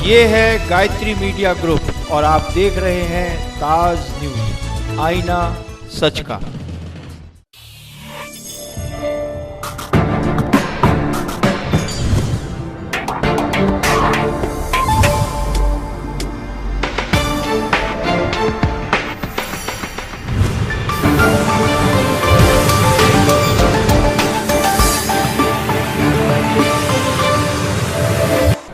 ये है Gayatri media group और आप देख रहे हैं ताज न्यूज, आईना सच का।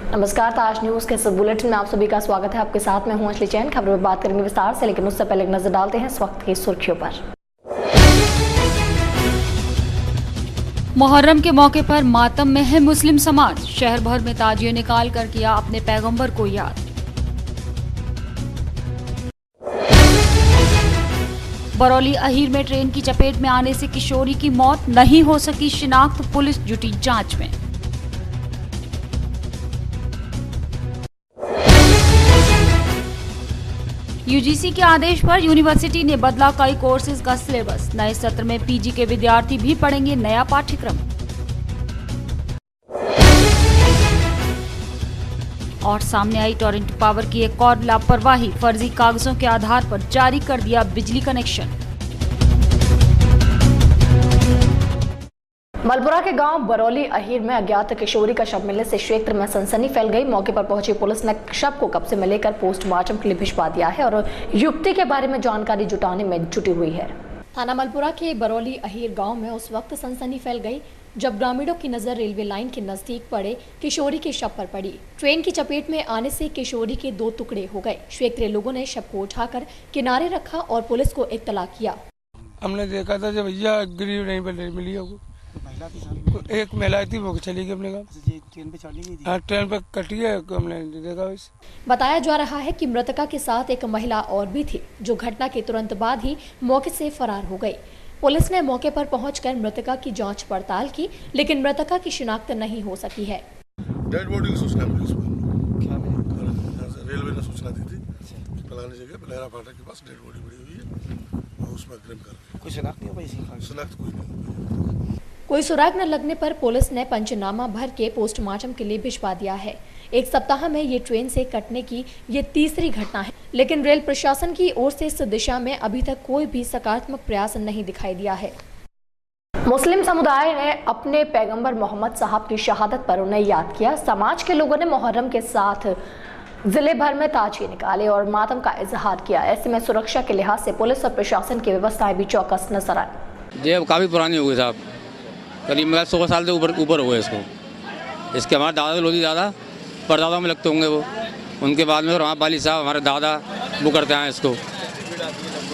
नमस्कार, ताज न्यूज के इस बुलेटिन में आप सभी का स्वागत है। आपके साथ मैं हूं असली चैन। खबरों में बात करेंगे विस्तार से, लेकिन उससे पहले एक नजर डालते हैं इस वक्त की सुर्खियों पर। मुहर्रम के मौके पर मातम में है मुस्लिम समाज। शहर भर में ताजिए निकाल कर किया अपने पैगंबर को याद। बरौली अहीर में ट्रेन की चपेट में आने से किशोरी की मौत, नहीं हो सकी शिनाख्त, पुलिस जुटी जांच में। यूजीसी के आदेश पर यूनिवर्सिटी ने बदला कई कोर्सेज का सिलेबस। नए सत्र में पीजी के विद्यार्थी भी पढ़ेंगे नया पाठ्यक्रम। और सामने आई टोरंटो पावर की एक और लापरवाही, फर्जी कागजों के आधार पर जारी कर दिया बिजली कनेक्शन। मलपुरा के गांव बरौली अहीर में अज्ञात किशोरी का शव मिलने से क्षेत्र में सनसनी फैल गई। मौके पर पहुंची पुलिस ने शव को कब्जे में लेकर पोस्टमार्टम के लिए भिजवा दिया है और युवती के बारे में जानकारी जुटाने में जुटी हुई है। थाना मलपुरा के बरौली अहीर गांव में उस वक्त सनसनी फैल गई जब ग्रामीणों की नजर रेलवे लाइन के नजदीक पड़े किशोरी के शव पर पड़ी। ट्रेन की चपेट में आने से किशोरी के 2 टुकड़े हो गए। क्षेत्रीय लोगों ने शव को उठाकर किनारे रखा और पुलिस को इत्तला किया। हमने देखा था जब भैया गरीब नहीं मिली, एक महिला थी वो चली गई अपने गाँव। ट्रेन पे चली गई थी। ट्रेन पे कटी है, हमने देखा। बताया जा रहा है कि मृतका के साथ एक महिला और भी थी जो घटना के तुरंत बाद ही मौके से फरार हो गई। पुलिस ने मौके पर पहुंचकर मृतका की जांच पड़ताल की, लेकिन मृतका की शिनाख्त नहीं हो सकी है। डेड बॉडी की सूचना मिली रेलवे ने सूचना दी थी फलानी जगह बलेरा फाटक के पास डेड बॉडी पड़ी हुई है, उसमें क्लेम कर कोई शिनाख्त नहीं हो पाई। शिनाख्त कोई नहीं। कोई सुराग न लगने पर पुलिस ने पंचनामा भर के पोस्टमार्टम के लिए भिजवा दिया है। एक सप्ताह में ये ट्रेन से कटने की ये तीसरी घटना है, लेकिन रेल प्रशासन की ओर से इस दिशा में अभी तक कोई भी सकारात्मक प्रयास नहीं दिखाई दिया है। मुस्लिम समुदाय ने अपने पैगंबर मोहम्मद साहब की शहादत पर उन्हें याद किया। समाज के लोगों ने मुहर्रम के साथ जिले भर में ताजिए निकाले और मातम का इजहार किया। ऐसे में सुरक्षा के लिहाज से पुलिस और प्रशासन की व्यवस्थाएं भी चौकस नजर आई। ये काफी पुरानी हो गई साहब, करीब 100 साल से ऊपर हो गए इसको। इसके हमारे दादा लोधी दादा परदादा में लगते होंगे वो, उनके बाद में हमारे वाली साहब हमारे दादा वो करते हैं इसको।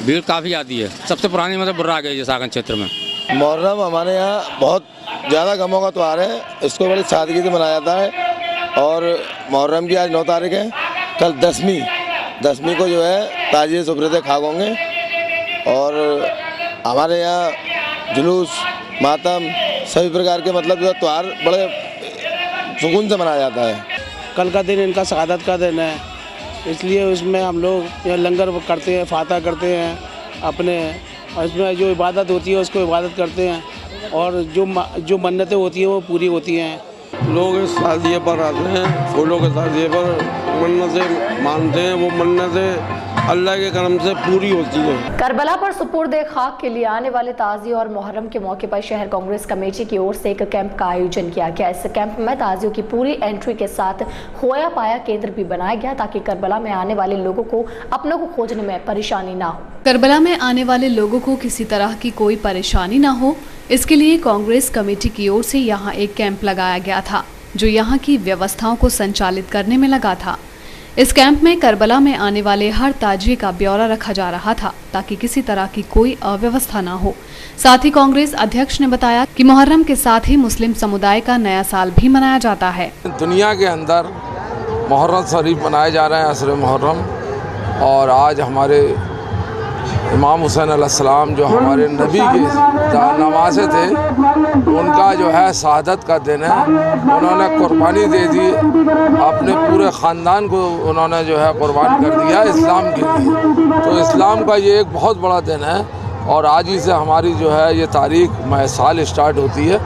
भीड़ काफ़ी आती है। सबसे पुरानी मतलब बुर्रा आ गई है सागन क्षेत्र में। मुहर्रम हमारे यहाँ बहुत ज़्यादा गमों का त्यौहार है। इसको बड़ी सादगी से मनाया जाता है। और मुहर्रम की आज 9 तारीख है, कल 10वीं को जो है ताजिए सुबरते खाक होंगे। और हमारे यहाँ जुलूस मातम सभी प्रकार के मतलब जो त्यौहार बड़े सुकून से मनाया जाता है। कल का दिन इनका शहादत का दिन है, इसलिए उसमें हम लोग यह लंगर करते हैं, फातह करते हैं अपने, और इसमें जो इबादत होती है उसको इबादत करते हैं और जो मन्नतें होती हैं वो पूरी होती हैं। लोग इस ताजिए पर आते हैं, फूलों के ताजिए पर मन्नतें मानते हैं। वो मन्नतें अल्लाह के करम से पूरी होती है। करबला पर सुपुर्दे खाक के लिए आने वाले ताजियों और मुहर्रम के मौके पर शहर कांग्रेस कमेटी की ओर से एक कैंप का आयोजन किया गया। इस कैंप में ताजियों की पूरी एंट्री के साथ खोया पाया केंद्र भी बनाया गया ताकि करबला में आने वाले लोगों को अपनों को खोजने में परेशानी ना हो। करबला में आने वाले लोगों को किसी तरह की कोई परेशानी ना हो, इसके लिए कांग्रेस कमेटी की ओर से यहाँ एक कैंप लगाया गया था जो यहाँ की व्यवस्थाओं को संचालित करने में लगा था। इस कैंप में करबला में आने वाले हर ताजिए का ब्यौरा रखा जा रहा था ताकि किसी तरह की कोई अव्यवस्था ना हो। साथ ही कांग्रेस अध्यक्ष ने बताया कि मुहर्रम के साथ ही मुस्लिम समुदाय का नया साल भी मनाया जाता है। दुनिया के अंदर मुहर्रम शरीफ मनाए जा रहे हैं, असर मुहर्रम। और आज हमारे इमाम हुसैन अलैहिस्सलाम जो हमारे नबी के नवासे थे, उनका जो है शहादत का दिन है। उन्होंने कुर्बानी दे दी, अपने पूरे ख़ानदान को उन्होंने जो है कुर्बान कर दिया इस्लाम के लिए। तो इस्लाम का ये एक बहुत बड़ा दिन है और आज ही से हमारी जो है ये तारीख साल स्टार्ट होती है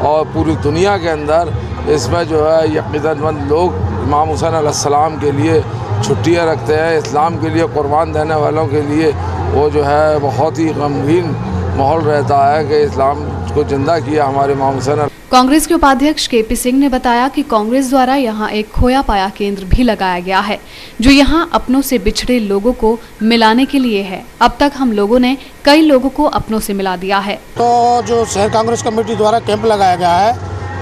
और पूरी दुनिया के अंदर इसमें जो है यकीनतमंद लोग इमाम हुसैन अलैहिस्सलाम के लिए छुट्टियाँ रखते हैं। इस्लाम के लिए कुर्बान देने वालों के लिए वो जो है बहुत ही गमगीन माहौल रहता है कि इस्लाम को जिंदा किया हमारे इमाम हुसैन। कांग्रेस के उपाध्यक्ष केपी सिंह ने बताया कि कांग्रेस द्वारा यहां एक खोया पाया केंद्र भी लगाया गया है, जो यहां अपनों से बिछड़े लोगों को मिलाने के लिए है। अब तक हम लोगों ने कई लोगों को अपनों से मिला दिया है। तो जो शहर कांग्रेस कमेटी द्वारा कैंप लगाया गया है,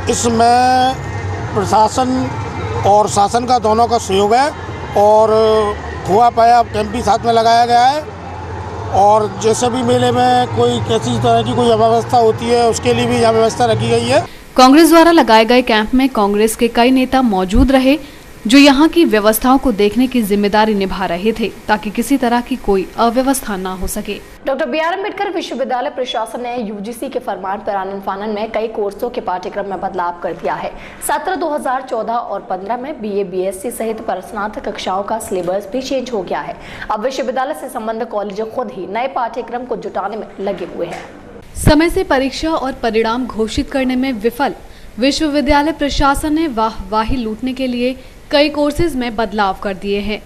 इसमें प्रशासन और शासन का दोनों का सहयोग है और खोया पाया कैंप भी साथ में लगाया गया है। और जैसे भी मेले में कोई किसी तरह की कोई अव्यवस्था होती है, उसके लिए भी यहाँ व्यवस्था रखी गई है। कांग्रेस द्वारा लगाए गए कैंप में कांग्रेस के कई नेता मौजूद रहे, जो यहाँ की व्यवस्थाओं को देखने की जिम्मेदारी निभा रहे थे, ताकि किसी तरह की कोई अव्यवस्था न हो सके। डॉक्टर बी आर अम्बेडकर विश्वविद्यालय प्रशासन ने यूजीसी के फरमान पर आनन फानन में कई कोर्सों के पाठ्यक्रम में बदलाव कर दिया है। सत्र 2014 और 15 में बीए, बीएससी सहित स्नातक कक्षाओं का सिलेबस भी चेंज हो गया है। अब विश्वविद्यालय से संबंधित कॉलेज खुद ही नए पाठ्यक्रम को जुटाने में लगे हुए हैं। समय से परीक्षा और परिणाम घोषित करने में विफल विश्वविद्यालय प्रशासन ने वाहवाही लूटने के लिए कई कोर्सेज में बदलाव कर दिए हैं।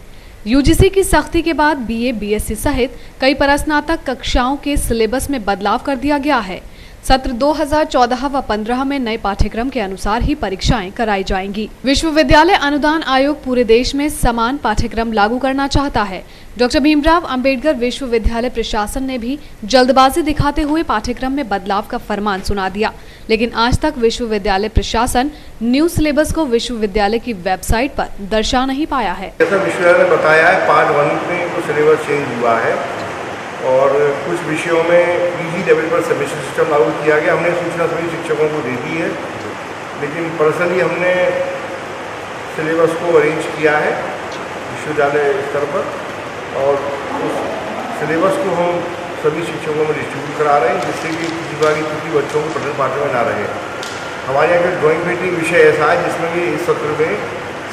यूजीसी की सख्ती के बाद बीए, बीएससी सहित कई स्नातक कक्षाओं के सिलेबस में बदलाव कर दिया गया है। सत्र 2014 व 15 में नए पाठ्यक्रम के अनुसार ही परीक्षाएं कराई जाएंगी। विश्वविद्यालय अनुदान आयोग पूरे देश में समान पाठ्यक्रम लागू करना चाहता है। डॉक्टर भीमराव अंबेडकर विश्वविद्यालय प्रशासन ने भी जल्दबाजी दिखाते हुए पाठ्यक्रम में बदलाव का फरमान सुना दिया, लेकिन आज तक विश्वविद्यालय प्रशासन न्यू सिलेबस को विश्वविद्यालय की वेबसाइट पर दर्शा नहीं पाया है। जैसा विश्वविद्यालय ने बताया है, पार्ट 1 में तो सिलेबस चेंज हुआ है और कुछ विषयों में पीजी लेवल पर सबमिशन सिस्टम लागू किया गया। हमने सूचना सभी शिक्षकों को दे दी है, लेकिन पर्सनली हमने सिलेबस को अरेंज किया है विश्वविद्यालय स्तर पर और उस सिलेबस को हम सभी शिक्षकों में डिस्ट्रीब्यूट करा रहे हैं, जिससे कि किसी बार किसी बच्चों को पठन पाठन में ना रहे। हमारे यहाँ का ड्राइंग पेंटिंग विषय ऐसा है जिसमें भी इस सत्र में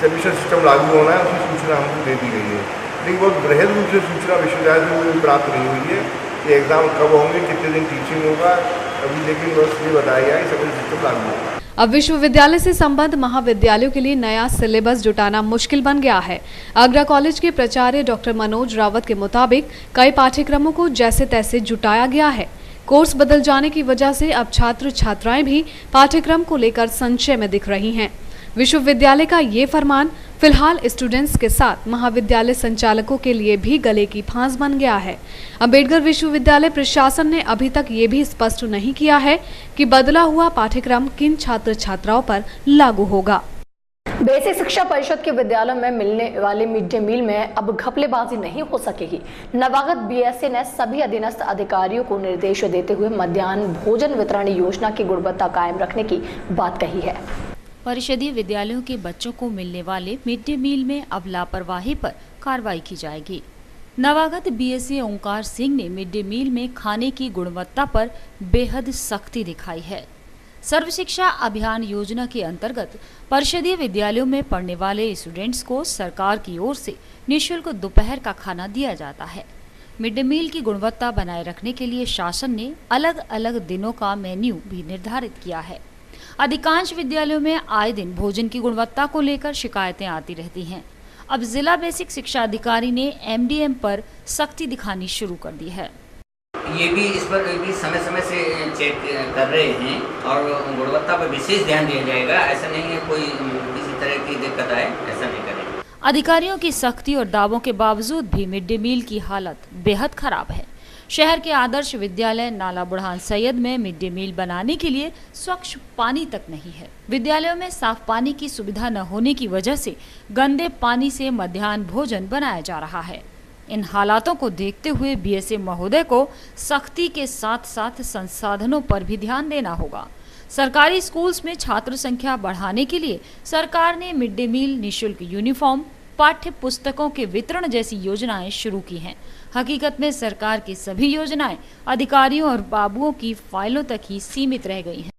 सबमिशन सिस्टम लागू होना है, उसकी सूचना हमको दे दी गई है। लेकिन बहुत बृहद रूप से सूचना विश्वविद्यालय से कोई प्राप्त नहीं हुई है कि एग्ज़ाम कब होंगे, कितने दिन टीचिंग होगा अभी, लेकिन बस ये बताया गया है सबमिशन सिस्टम लागू होगा। अब विश्वविद्यालय से संबद्ध महाविद्यालयों के लिए नया सिलेबस जुटाना मुश्किल बन गया है। आगरा कॉलेज के प्राचार्य डॉक्टर मनोज रावत के मुताबिक कई पाठ्यक्रमों को जैसे तैसे जुटाया गया है। कोर्स बदल जाने की वजह से अब छात्र छात्राएं भी पाठ्यक्रम को लेकर संशय में दिख रही हैं। विश्वविद्यालय का ये फरमान फिलहाल स्टूडेंट्स के साथ महाविद्यालय संचालकों के लिए भी गले की फांस बन गया है। अंबेडकर विश्वविद्यालय प्रशासन ने अभी तक ये भी स्पष्ट नहीं किया है कि बदला हुआ पाठ्यक्रम किन छात्र छात्राओं पर लागू होगा। बेसिक शिक्षा परिषद के विद्यालयों में मिलने वाले मिड डे मील में अब घपलेबाजी नहीं हो सकेगी। नवागत बीएससी ने सभी अधीनस्थ अधिकारियों को निर्देश देते हुए मध्याह्न भोजन वितरण योजना की गुणवत्ता कायम रखने की बात कही है। परिषदीय विद्यालयों के बच्चों को मिलने वाले मिड डे मील में अब लापरवाही पर कार्रवाई की जाएगी। नवागत बीएससी ओंकार सिंह ने मिड डे मील में खाने की गुणवत्ता पर बेहद सख्ती दिखाई है। सर्व शिक्षा अभियान योजना के अंतर्गत परिषदीय विद्यालयों में पढ़ने वाले स्टूडेंट्स को सरकार की ओर से निःशुल्क दोपहर का खाना दिया जाता है। मिड डे मील की गुणवत्ता बनाए रखने के लिए शासन ने अलग अलग दिनों का मेन्यू भी निर्धारित किया है। अधिकांश विद्यालयों में आए दिन भोजन की गुणवत्ता को लेकर शिकायतें आती रहती हैं। अब जिला बेसिक शिक्षा अधिकारी ने एमडीएम पर सख्ती दिखानी शुरू कर दी है। ये भी इस पर भी समय समय से चेक कर रहे हैं और गुणवत्ता पर विशेष ध्यान दिया जाएगा। ऐसा नहीं है कोई किसी तरह की दिक्कत आए, ऐसा नहीं करेंगे। अधिकारियों की सख्ती और दावों के बावजूद भी मिड डे मील की हालत बेहद खराब है। शहर के आदर्श विद्यालय नाला बुढ़ान सैयद में मिड डे मील बनाने के लिए स्वच्छ पानी तक नहीं है। विद्यालयों में साफ पानी की सुविधा न होने की वजह से गंदे पानी से मध्याह्न भोजन बनाया जा रहा है। इन हालातों को देखते हुए बीएसए महोदय को सख्ती के साथ साथ संसाधनों पर भी ध्यान देना होगा। सरकारी स्कूल्स में छात्र संख्या बढ़ाने के लिए सरकार ने मिड डे मील, निःशुल्क यूनिफॉर्म, पाठ्य पुस्तकों के वितरण जैसी योजनाएं शुरू की हैं। हकीकत में सरकार की सभी योजनाएं अधिकारियों और बाबुओं की फाइलों तक ही सीमित रह गई हैं।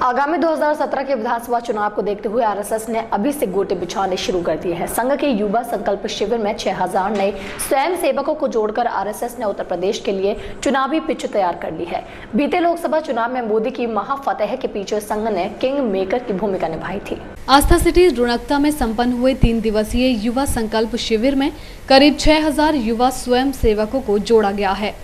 आगामी 2017 के विधानसभा चुनाव को देखते हुए आरएसएस ने अभी से गोटे बिछाने शुरू कर दिए हैं। संघ के युवा संकल्प शिविर में 6000 नए स्वयं सेवकों को जोड़कर आरएसएस ने उत्तर प्रदेश के लिए चुनावी पिच तैयार कर ली है। बीते लोकसभा चुनाव में मोदी की महाफतेह के पीछे संघ ने किंग मेकर की भूमिका निभाई थी। आस्था सिटी रुणकता में संपन्न हुए 3 दिवसीय युवा संकल्प शिविर में करीब 6000 युवा स्वयं सेवकों को जोड़ा गया है।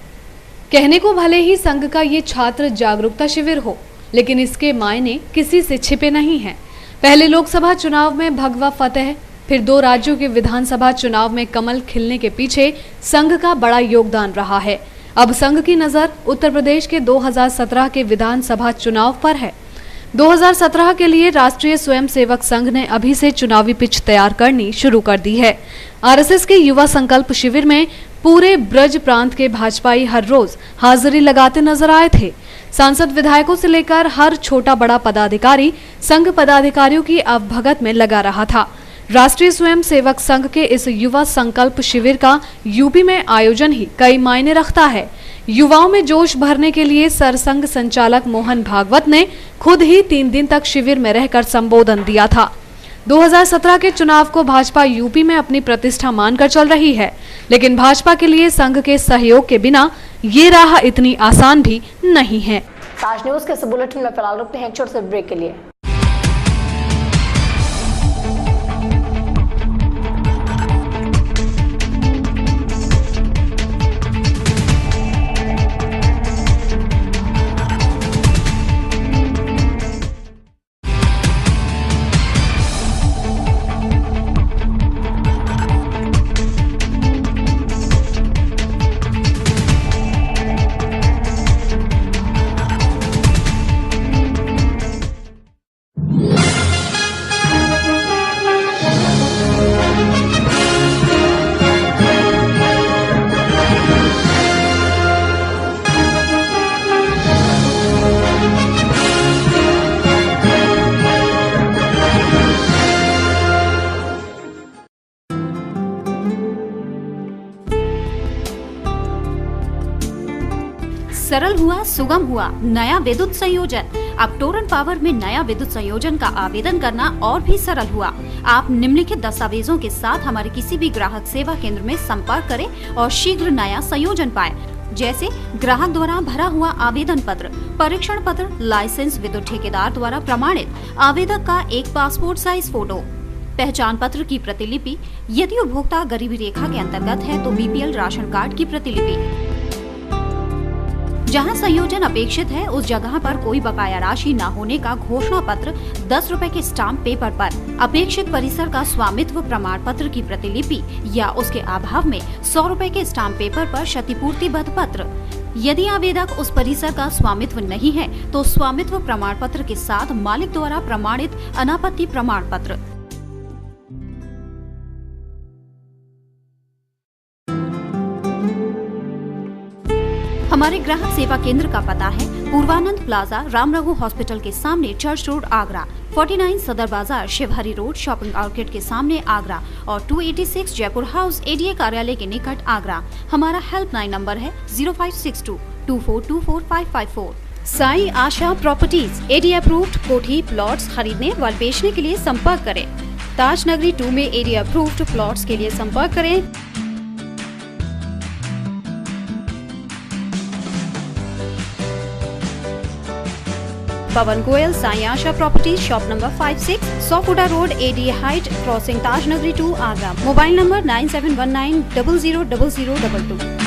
कहने को भले ही संघ का ये छात्र जागरूकता शिविर हो, लेकिन इसके मायने किसी से छिपे नहीं हैं। पहले लोकसभा चुनाव में भगवा फतेह, फिर 2 राज्यों के विधानसभा चुनाव में कमल खिलने के पीछे संघ का बड़ा योगदान रहा है। अब संघ की नजर उत्तर प्रदेश के 2017 के विधानसभा चुनाव पर है। 2017 के लिए राष्ट्रीय स्वयंसेवक संघ ने अभी से चुनावी पिच तैयार करनी शुरू कर दी है। आरएसएस के युवा संकल्प शिविर में पूरे ब्रज प्रांत के भाजपाई हर रोज हाजिरी लगाते नजर आए थे। सांसद विधायकों से लेकर हर छोटा बड़ा पदाधिकारी संघ पदाधिकारियों की अवभगत में लगा रहा था। राष्ट्रीय स्वयंसेवक संघ के इस युवा संकल्प शिविर का यूपी में आयोजन ही कई मायने रखता है। युवाओं में जोश भरने के लिए सरसंघ संचालक मोहन भागवत ने खुद ही 3 दिन तक शिविर में रहकर संबोधन दिया था। 2017 के चुनाव को भाजपा यूपी में अपनी प्रतिष्ठा मानकर चल रही है, लेकिन भाजपा के लिए संघ के सहयोग के बिना ये राह इतनी आसान भी नहीं है। ताज न्यूज के इस बुलेटिन में फिलहाल रुकते हैं एक छोटे से ब्रेक के लिए। सरल हुआ, सुगम हुआ नया विद्युत संयोजन। अब टोरंट पावर में नया विद्युत संयोजन का आवेदन करना और भी सरल हुआ। आप निम्नलिखित दस्तावेजों के साथ हमारे किसी भी ग्राहक सेवा केंद्र में संपर्क करें और शीघ्र नया संयोजन पाएं, जैसे ग्राहक द्वारा भरा हुआ आवेदन पत्र, परीक्षण पत्र, लाइसेंस, विद्युत ठेकेदार द्वारा प्रमाणित, आवेदक का एक पासपोर्ट साइज फोटो, पहचान पत्र की प्रतिलिपि, यदि उपभोक्ता गरीबी रेखा के अंतर्गत है तो बीपीएल राशन कार्ड की प्रतिलिपि। जहां संयोजन अपेक्षित है उस जगह पर कोई बकाया राशि न होने का घोषणा पत्र 10 रुपए के स्टाम्प पेपर पर, अपेक्षित परिसर का स्वामित्व प्रमाण पत्र की प्रतिलिपि या उसके अभाव में 100 रुपए के स्टाम्प पेपर पर क्षतिपूर्तिबद्ध पत्र। यदि आवेदक उस परिसर का स्वामित्व नहीं है तो स्वामित्व प्रमाण पत्र के साथ मालिक द्वारा प्रमाणित अनापत्ति प्रमाण पत्र। हमारे ग्राहक सेवा केंद्र का पता है पूर्वानंद प्लाजा, राम रघु हॉस्पिटल के सामने, चर्च रोड, आगरा, 49 सदर बाजार, शिवहरी रोड, शॉपिंग आउटलेट के सामने, आगरा और 286 जयपुर हाउस, एडीए कार्यालय के निकट, आगरा। हमारा हेल्पलाइन नंबर है 0562 2424 Sai Asha properties, ADA approved कोठी प्लॉट्स खरीदने व बेचने के लिए संपर्क करें। ताज नगरी 2 में एडीए अप्रूव्ड प्लॉट्स के लिए संपर्क करें। Pawan Goyal, Sai Asha properties, shop number 56, Sofuda road, ADA height, crossing Taj Nagari 2, Agra. Mobile number 9719000022।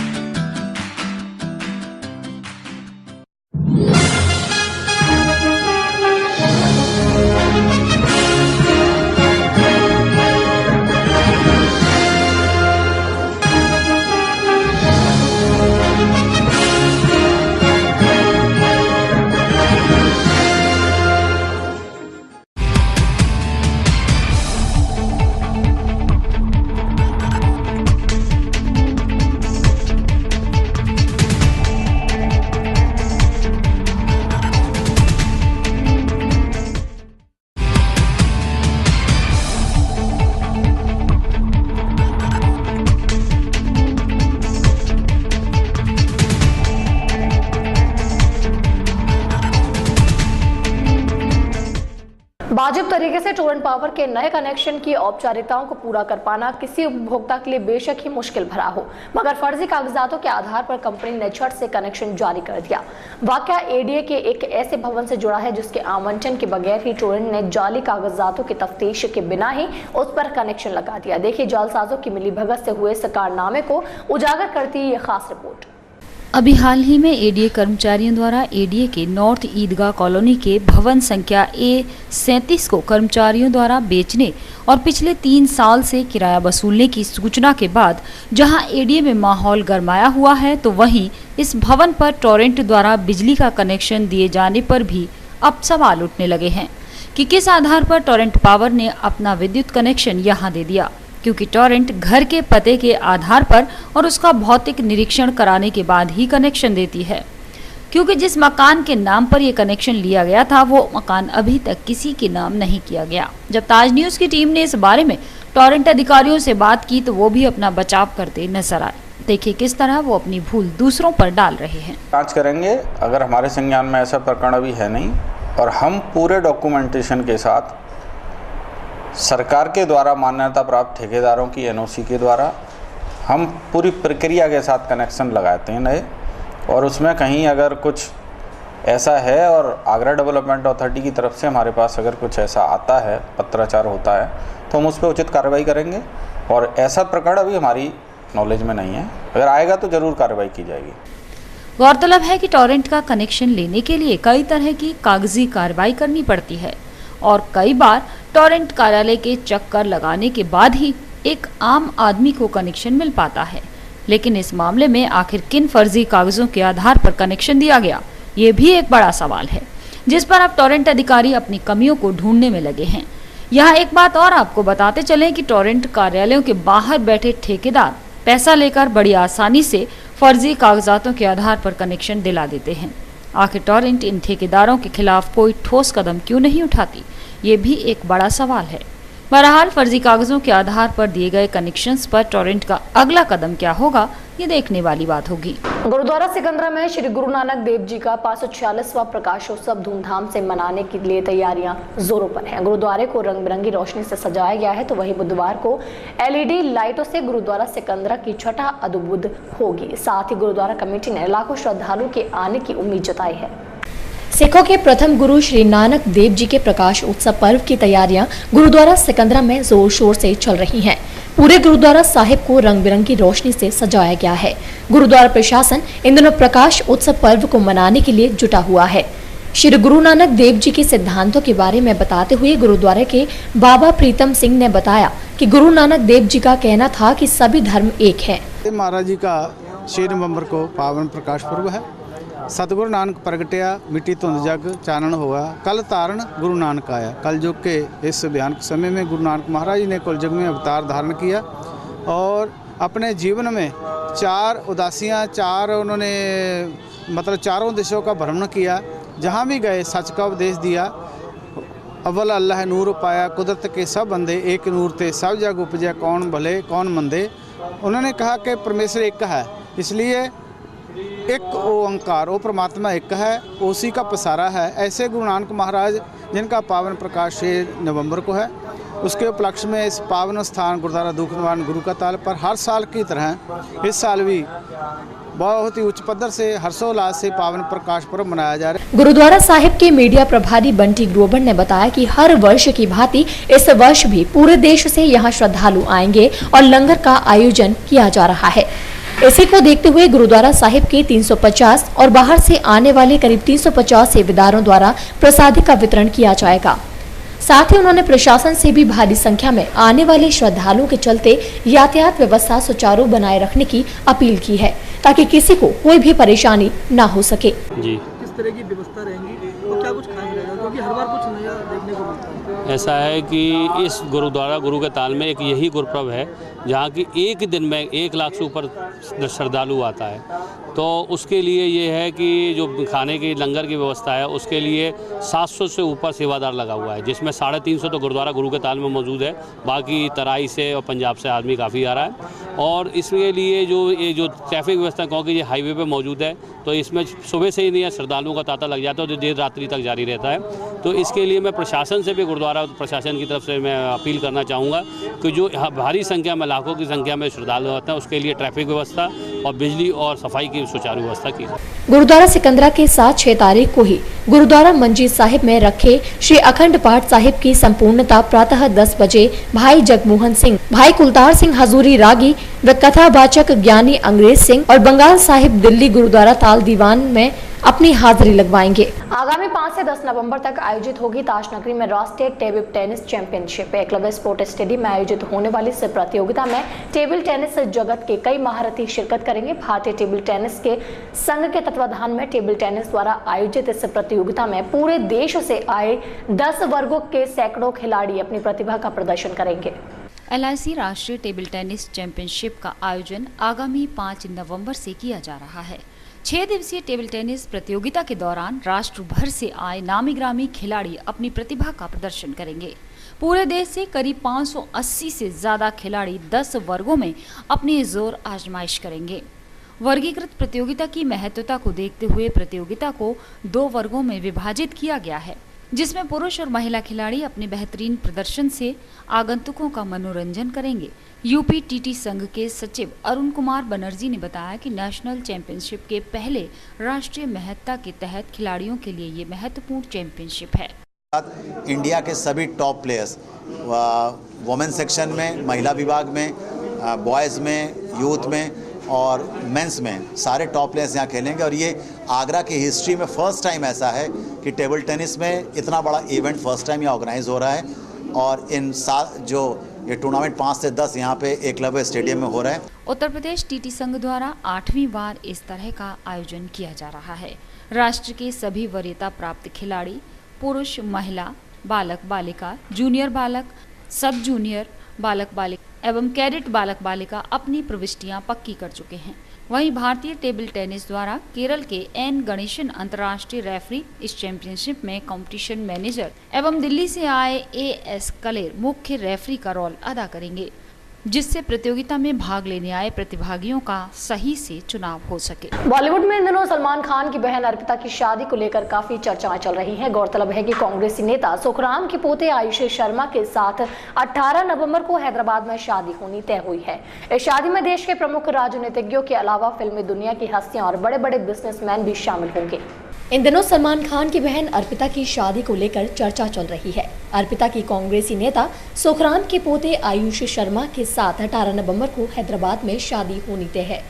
वाजिब तरीके से टोरेंट पावर के नए कनेक्शन की औपचारिकताओं को पूरा कर पाना किसी उपभोक्ता के लिए बेशक ही मुश्किल भरा हो, मगर फर्जी कागजातों के आधार पर कंपनी ने झट से कनेक्शन जारी कर दिया। वाकया एडीए के एक ऐसे भवन से जुड़ा है जिसके आवंटन के बगैर ही टोरेंट ने जाली कागजातों की तफ्तीश के बिना ही उस पर कनेक्शन लगा दिया। देखिए जालसाजों की मिलीभगत से हुए इस कारनामे को उजागर करती है ये खास रिपोर्ट। अभी हाल ही में एडीए कर्मचारियों द्वारा एडीए के नॉर्थ ईदगाह कॉलोनी के भवन संख्या A37 को कर्मचारियों द्वारा बेचने और पिछले 3 साल से किराया वसूलने की सूचना के बाद जहां एडीए में माहौल गरमाया हुआ है, तो वहीं इस भवन पर टोरेंट द्वारा बिजली का कनेक्शन दिए जाने पर भी अब सवाल उठने लगे हैं कि किस आधार पर टोरेंट पावर ने अपना विद्युत कनेक्शन यहां दे दिया, क्योंकि टोरेंट घर के पते के आधार पर और उसका भौतिक निरीक्षण कराने के बाद ही कनेक्शन देती है। क्योंकि जिस मकान के नाम पर यह कनेक्शन लिया गया था वो मकान अभी तक किसी के नाम नहीं किया गया। जब ताज न्यूज़ की टीम ने इस बारे में टोरेंट अधिकारियों से बात की तो वो भी अपना बचाव करते नजर आए। देखिए किस तरह वो अपनी भूल दूसरों पर डाल रहे हैं। जांच करेंगे, अगर हमारे संज्ञान में ऐसा प्रकरण अभी है नहीं और हम पूरे डॉक्यूमेंटेशन के साथ सरकार के द्वारा मान्यता प्राप्त ठेकेदारों की एनओसी के द्वारा हम पूरी प्रक्रिया के साथ कनेक्शन लगाते हैं नए, और उसमें कहीं अगर कुछ ऐसा है और आगरा डेवलपमेंट अथॉरिटी की तरफ से हमारे पास अगर कुछ ऐसा आता है, पत्राचार होता है, तो हम उस पर उचित कार्रवाई करेंगे। और ऐसा प्रकरण अभी हमारी नॉलेज में नहीं है, अगर आएगा तो ज़रूर कार्रवाई की जाएगी। गौरतलब है कि टोरेंट का कनेक्शन लेने के लिए कई तरह की कागजी कार्रवाई करनी पड़ती है और कई बार टोरेंट कार्यालय के चक्कर लगाने के बाद ही एक आम आदमी को कनेक्शन मिल पाता है। लेकिन इस मामले में आखिर किन फर्जी कागजों के आधार पर कनेक्शन दिया गया, ये भी एक बड़ा सवाल है, जिस पर अब टोरेंट अधिकारी अपनी कमियों को ढूंढने में लगे हैं। यहाँ एक बात और आपको बताते चलें कि टोरेंट कार्यालयों के बाहर बैठे ठेकेदार पैसा लेकर बड़ी आसानी से फर्जी कागजातों के आधार पर कनेक्शन दिला देते हैं। आखिर टोरेंट इन ठेकेदारों के खिलाफ कोई ठोस कदम क्यों नहीं उठाती, ये भी एक बड़ा सवाल है। बहरहाल फर्जी कागजों के आधार पर दिए गए कनेक्शंस पर टोरेंट का अगला कदम क्या होगा, ये देखने वाली बात होगी। गुरुद्वारा सिकंदरा में श्री गुरु नानक देव जी का 546वां प्रकाशोत्सव धूमधाम से मनाने के लिए तैयारियां जोरों पर हैं। गुरुद्वारे को रंग बिरंगी रोशनी से सजाया गया है, तो वहीं बुधवार को LED लाइटों से गुरुद्वारा सिकंदरा की छठा अद्भुत होगी। साथ ही गुरुद्वारा कमेटी ने लाखों श्रद्धालुओं के आने की उम्मीद जताई है। सिखों के प्रथम गुरु श्री नानक देव जी के प्रकाश उत्सव पर्व की तैयारियां गुरुद्वारा सिकंदरा में जोर शोर से चल रही हैं। पूरे गुरुद्वारा साहिब को रंग बिरंगी रोशनी से सजाया गया है। गुरुद्वारा प्रशासन इन दिनों प्रकाश उत्सव पर्व को मनाने के लिए जुटा हुआ है। श्री गुरु नानक देव जी के सिद्धांतों के बारे में बताते हुए गुरुद्वारे के बाबा प्रीतम सिंह ने बताया कि गुरु नानक देव जी का कहना था कि सभी धर्म एक है। महाराज जी का 6 नवंबर को पावन प्रकाश पर्व है। सतगुरु नानक प्रगटिया, मिट्टी धुंध जग चानन हुआ, कल तारण गुरु नानक आया। कल युग के इस भयानक समय में गुरु नानक महाराज जी ने कुल युग में अवतार धारण किया और अपने जीवन में 4 उदासियाँ, 4 उन्होंने मतलब चारों देशों का भ्रमण किया। जहाँ भी गए सच का उपदेश दिया। अव्वल अल्लाह नूर पाया, कुदरत के सब बंदे एक नूर थे, सब जग उपजे कौन भले कौन मंदे। उन्होंने कहा कि परमेश्वर एक है, इसलिए एक ओंकार, वो परमात्मा एक है, उसी का पसारा है। ऐसे गुरु नानक महाराज जिनका पावन प्रकाश 6 नवंबर को है, उसके उपलक्ष्य में इस पावन स्थान गुरुद्वारा दुख निवारण गुरु का ताल पर हर साल की तरह इस साल भी बहुत ही उच्च पद्धर से हर्षोल्लास से पावन प्रकाश पर्व मनाया जा रहा है। गुरुद्वारा साहिब के मीडिया प्रभारी बंटी ग्रोवर ने बताया कि हर वर्ष की भांति इस वर्ष भी पूरे देश से यहाँ श्रद्धालु आएंगे और लंगर का आयोजन किया जा रहा है। इसी को देखते हुए गुरुद्वारा साहिब के 350 और बाहर से आने वाले करीब 350 सेवादारों द्वारा प्रसादी का वितरण किया जाएगा। साथ ही उन्होंने प्रशासन से भी भारी संख्या में आने वाले श्रद्धालुओं के चलते यातायात व्यवस्था सुचारू बनाए रखने की अपील की है, ताकि किसी को कोई भी परेशानी न हो सके। जी, किस तरह की व्यवस्था रहेंगी और क्या कुछ खास रहेगा, क्योंकि हर बार कुछ नया देखने को मिलता है। ऐसा है कि इस गुरुद्वारा गुरु के ताल में एक यही गुरुपर्व है जहाँ की एक दिन में 1 लाख से ऊपर श्रद्धालु आता है। तो उसके लिए ये है कि जो खाने की लंगर की व्यवस्था है उसके लिए 700 से ऊपर सेवादार लगा हुआ है, जिसमें 350 तो गुरुद्वारा गुरु के ताल में मौजूद है, बाकी तराई से और पंजाब से आदमी काफ़ी आ रहा है। और इसके लिए जो ट्रैफिक व्यवस्था, क्योंकि ये हाईवे पे मौजूद है, तो इसमें सुबह से ही नहीं है, श्रद्धालुओं का तांता लग जाता है और देर रात्रि तक जारी रहता है। तो इसके लिए मैं प्रशासन से भी, गुरुद्वारा प्रशासन की तरफ से मैं अपील करना चाहूँगा कि जो भारी संख्या में, लाखों की संख्या में श्रद्धालु होते हैं, उसके लिए ट्रैफिक व्यवस्था और बिजली और सफाई की सुचारू व्यवस्था की। गुरुद्वारा सिकंदरा के साथ 6 तारीख को ही गुरुद्वारा मंजीत साहिब में रखे श्री अखंड पाठ साहिब की संपूर्णता प्रातः 10 बजे भाई जगमोहन सिंह, भाई कुलतार सिंह हजूरी रागी व कथावाचक ज्ञानी अंग्रेज सिंह और बंगाल साहिब दिल्ली गुरुद्वारा ताल दीवान में अपनी हाजिरी लगवाएंगे। आगामी 5 से 10 नवंबर तक आयोजित होगी ताजनगरी में राष्ट्रीय table tennis championship. Eklavya sport stadium में आयोजित होने वाली इस प्रतियोगिता में टेबल टेनिस जगत के कई महारथी शिरकत करेंगे। भारतीय टेबल टेनिस के संघ के तत्वाधान में टेबल टेनिस द्वारा आयोजित इस प्रतियोगिता में पूरे देश से आए 10 वर्गों के सैकड़ों खिलाड़ी अपनी प्रतिभा का प्रदर्शन करेंगे। LIC राष्ट्रीय टेबल टेनिस चैंपियनशिप का आयोजन आगामी 5 नवंबर से किया जा रहा है। 6 दिवसीय टेबल टेनिस प्रतियोगिता के दौरान राष्ट्र भर से आए नामी ग्रामी खिलाड़ी अपनी प्रतिभा का प्रदर्शन करेंगे। पूरे देश से करीब 580 से ज्यादा खिलाड़ी 10 वर्गों में अपनी जोर आजमाइश करेंगे। वर्गीकृत प्रतियोगिता की महत्वता को देखते हुए प्रतियोगिता को 2 वर्गों में विभाजित किया गया है, जिसमें पुरुष और महिला खिलाड़ी अपने बेहतरीन प्रदर्शन से आगंतुकों का मनोरंजन करेंगे। UPTT संघ के सचिव अरुण कुमार बनर्जी ने बताया कि नेशनल चैंपियनशिप के पहले राष्ट्रीय महत्ता के तहत खिलाड़ियों के लिए ये महत्वपूर्ण चैंपियनशिप है। इंडिया के सभी टॉप प्लेयर्स वुमेन सेक्शन में, महिला विभाग में, बॉयज़ में, यूथ में और मेंस में सारे टॉप प्लेयर्स यहाँ खेलेंगे। और ये आगरा की हिस्ट्री में फर्स्ट टाइम ऐसा है कि टेबल टेनिस में इतना बड़ा इवेंट फर्स्ट टाइम यहाँ ऑर्गेनाइज हो रहा है। और इन साल जो ये टूर्नामेंट 5 से 10 यहाँ पे एकलव्य स्टेडियम में हो रहा है। उत्तर प्रदेश TT संघ द्वारा 8वीं बार इस तरह का आयोजन किया जा रहा है। राष्ट्र के सभी वरीयता प्राप्त खिलाड़ी पुरुष, महिला, बालक बालिका, जूनियर बालक, सब जूनियर बालक बालिका एवं कैडेट बालक बालिका अपनी प्रविष्टियां पक्की कर चुके हैं। वहीं भारतीय टेबल टेनिस द्वारा केरल के N गणेशन अंतर्राष्ट्रीय रेफरी इस चैंपियनशिप में कंपटीशन मैनेजर एवं दिल्ली से आए AS कलेर मुख्य रेफरी का रोल अदा करेंगे, जिससे प्रतियोगिता में भाग लेने आए प्रतिभागियों का सही से चुनाव हो सके। बॉलीवुड में इन दिनों सलमान खान की बहन अर्पिता की शादी को लेकर काफी चर्चाएं चल रही हैं। गौरतलब है कि कांग्रेसी नेता सुखराम के पोते आयुष शर्मा के साथ 18 नवंबर को हैदराबाद में शादी होनी तय हुई है। इस शादी में देश के प्रमुख राजनीतिज्ञों के अलावा फिल्मी दुनिया की हस्तियां और बड़े बड़े बिजनेसमैन भी शामिल होंगे। इन दिनों सलमान खान की बहन अर्पिता की शादी को लेकर चर्चा चल रही है। अर्पिता की कांग्रेसी नेता सुखराम के पोते आयुष शर्मा के साथ 18 नवंबर को हैदराबाद में शादी होनी तय है।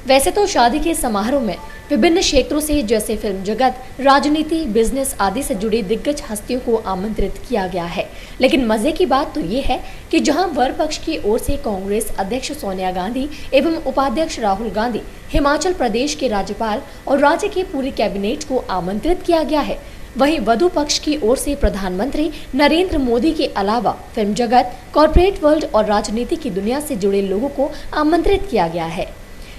वैसे तो शादी के समारोह में विभिन्न क्षेत्रों से जैसे फिल्म जगत, राजनीति, बिजनेस आदि से जुड़ी दिग्गज हस्तियों को आमंत्रित किया गया है। लेकिन मजे की बात तो ये है कि जहां वर पक्ष की ओर से कांग्रेस अध्यक्ष सोनिया गांधी एवं उपाध्यक्ष राहुल गांधी, हिमाचल प्रदेश के राज्यपाल और राज्य की पूरी कैबिनेट को आमंत्रित किया गया है, वहीं वधु पक्ष की ओर से प्रधानमंत्री नरेंद्र मोदी के अलावा फिल्म जगत, कॉर्पोरेट वर्ल्ड और राजनीति की दुनिया से जुड़े लोगों को आमंत्रित किया गया है।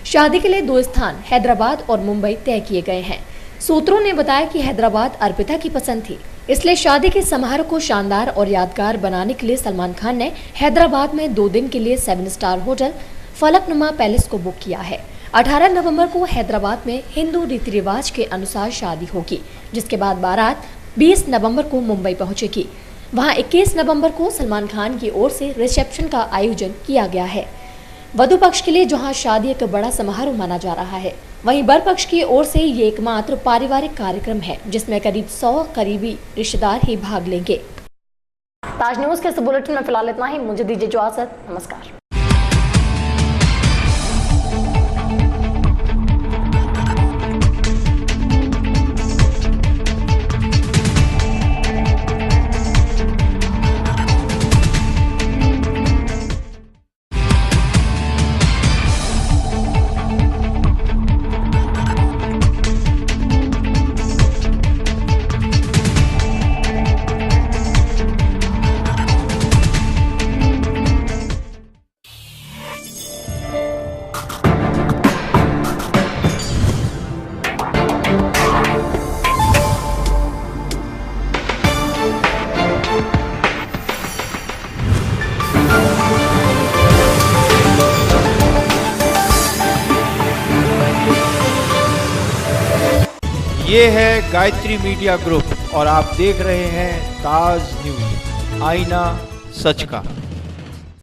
शादी के लिए 2 स्थान हैदराबाद और मुंबई तय किए गए हैं। सूत्रों ने बताया कि हैदराबाद अर्पिता की पसंद थी, इसलिए शादी के समारोह को शानदार और यादगार बनाने के लिए सलमान खान ने हैदराबाद में 2 दिन के लिए 7 स्टार होटल फलकनुमा पैलेस को बुक किया है। 18 नवंबर को हैदराबाद में हिंदू रीति रिवाज के अनुसार शादी होगी, जिसके बाद बारात 20 नवंबर को मुंबई पहुंचेगी। वहां 21 नवंबर को सलमान खान की ओर से रिसेप्शन का आयोजन किया गया है। वधु पक्ष के लिए जहां शादी एक बड़ा समारोह माना जा रहा है, वहीं वर पक्ष की ओर से ये एकमात्र पारिवारिक कार्यक्रम है जिसमें करीब 100 करीबी रिश्तेदार ही भाग लेंगे। ताज न्यूज के इस बुलेटिन में फिलहाल इतना ही। मुझे दीजिए इजाजत। नमस्कार। ये है गायत्री मीडिया ग्रुप और आप देख रहे हैं ताज न्यूज, आईना सच का।